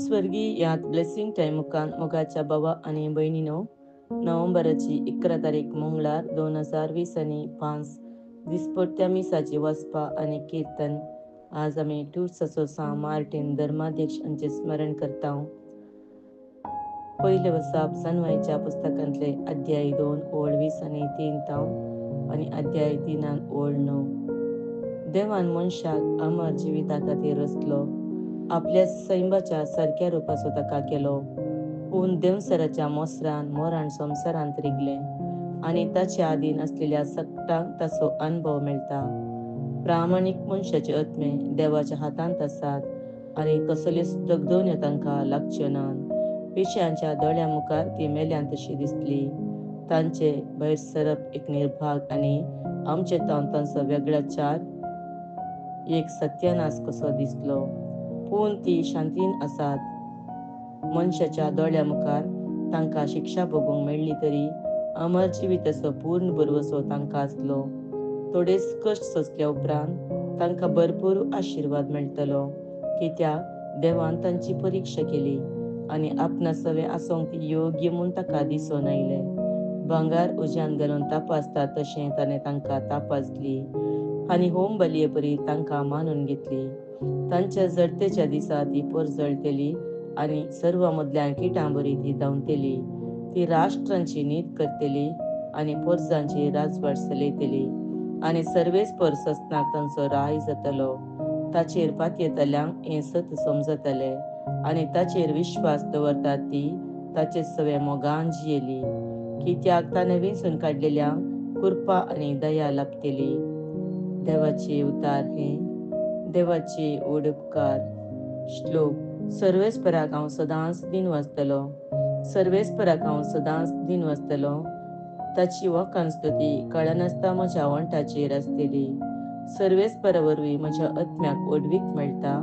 स्वर्गीय यात blessing time मोगाच्या बाबा आणि बहिणीनो, नोव्हेंबरची 11 तारीख मंगळार 2020 आणि 5 दिसपट्ट्या मिसाची वसपा आणि कीर्तन. आज आम्ही टूर्सचो सा मार्टिन धर्माध्यक्ष यांचे स्मरण करता. पहिले वसाप सनवाईच्या पुस्तकांतले अध्याय 2 ओळ 20 आणि 3 ताव आणि अध्याय 3 ओळ 9. देवान मनशाक अमर जिविता खातीर रचलो, आपल्या सैंबाच्या सारक्या रुपाचो ताका केलो. पूण देवसराच्या मोसरान मोरान संवसारांत रिगले आणि ताच्या आदीन असलेल्या सकटांक ताचो अनुभव मेळटा. प्रामाणीक मनशाचे आत्मे देवाच्या हातांत आसात आणि कसल्योच दगदोन्यो तांकां लागच्यो नात. पिश्यांच्या दोळ्या मुखार ती मेल्यान तशी दिसली. तांचे भायर सरप एक निर्भाग आणि आमचे तावन तांचो वेगळाचार एक सत्यानाश कसो दिसलो. पूण ती शांतीन आसात. मनशाच्या दोळ्या मुखार तांकां शिक्षा भोगूंक मेळ्ळी तरी अमर जिविताचो पूर्ण बरवसो तांकां आसलो. थोडेच कश्ट सोंसल्या उपरांत तांकां भरपूर आशिर्वाद मेळटलो, कित्याक देवान तांची परिक्षा केली आनी आपणास सवे आसोंक ती योग्य म्हूण ताका दिसून आयले. भांगार उज्यान घालून तापासता तशें ताणें तांकां तापासली आनी होम बलये परी तांकां मानून घेतली. तांच्या जडतेच्या दिसा ती परजळटली आनी सर्व मदल्या किटां बरी ती धांवतली. ती राष्ट्रांची नीत करतली आनी पोरजांची राजवट चलयतली आनी सर्वेस्पर सस्नाक तांचो राय जातलो. ताचेर पातयेतल्यांक हें सत समजतले आनी ताचेर विश्वास दवरतात ती ताचे सवे मोगान जियेली, कित्याक ताणें वेंचून काडलेल्यांक कृपा आनी दया लाभतली. देवाचे उतार हे देवाचे व्हड उपकार. श्लोक. सर्वेस्पराक हांव सदांच दिन वाचतलो, सर्वेस्पराक हांव सदांच दिन वाचतलो. ताची वखाण स्तुती कळनासता म्हज्या वंटाचेर आसतली. सर्वेस्परा वरवीं म्हज्या आत्म्याक ओडवीक मेळटा,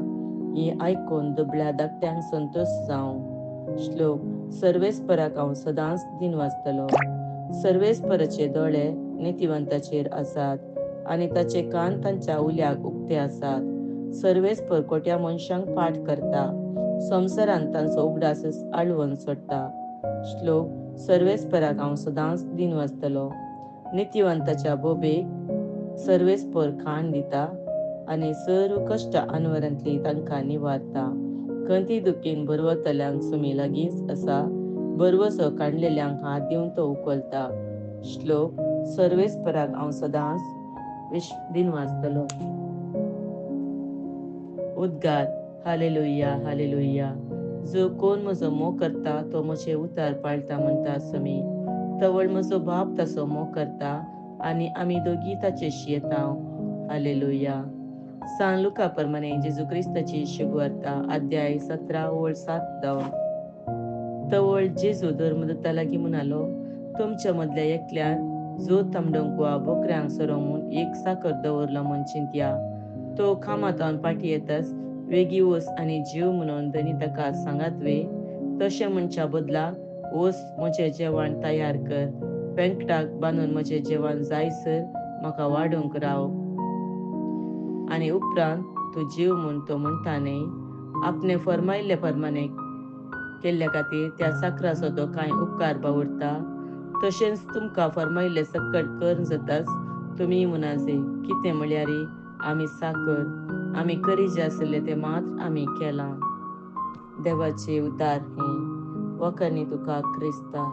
हें आयकून दुबळ्या धाकट्यांक संतोश जावं. श्लोक. सर्वेस्पराक हांव सदांच दिन वाचतलो. सर्वेस्पराचे दोळे नितिवंताचेर आसात आनी ताचे कान तांच्या उल्याक उक्ते आसात. सर्वेस्पर कोट्या मनशांक पाठ करता, संवसारांत तांचो उगडास आळवून सोडटा. श्लोक. सर्वेस्पराक हांव सदांच दिन वाचतलो. नितिवंताच्या बोबेक सर्वेस्पर खाण दिता आनी सर्व कश्ट आनवरांतली तांकां निवारता. खंती दुखीन बरवतल्यांक सुमी लागींच आसा, बरवसो काडलेल्यांक हात दिवन तो उखलता. श्लोक. सर्वेस्पराक हांव सदांच दिन वाचतलो. उद्गार. Hallelujah, hallelujah. जो कोण म्हजो मोग करता तो म्हजे उतार पाळटा म्हणटा समी. तवळ म्हजो बाप ताचो मोग करता आनी आमी दोगी ताचेशी येताव. हालेलुया. सान लुका प्रमाणे जेजू क्रिस्ताची शुभवार्ता अध्याय 17 ओळ 7-10. तवळ जेजू धर्मदूता लागीं म्हणालो, तुमच्या मदल्या एकल्यान जोत तांबडोंक वा बोकऱ्यांक सोरोंक म्हूण एक साकर दवरलो म्हूण चिंतया. तो खामातावन फाटीं येताच वेगी वच आनी जीव म्हणून धनी ताका सांगात वे. तशें मनशा बदलाक वच, म्हजें जेवण तयार कर, पेंकटाक बांदून म्हजें जेवण जायसर म्हाका वाडूंक राव आनी उपरांत तूं जीव म्हूण तो म्हणटा न्ही. आपणे फर्मायल्ले प्रमाणे केल्ल्या खातीर त्या साकराचो तो कांय उपकार बावरता. तशेंच तुमकां फर्मायल्ले सकट कर जाताच तुमी म्हणाजे, कितें म्हळ्यार आमी साकर, आमी करी जे आसले ते मात्र आमी केलां. देवाचे उतार हे. वखणी तुका क्रिस्ता.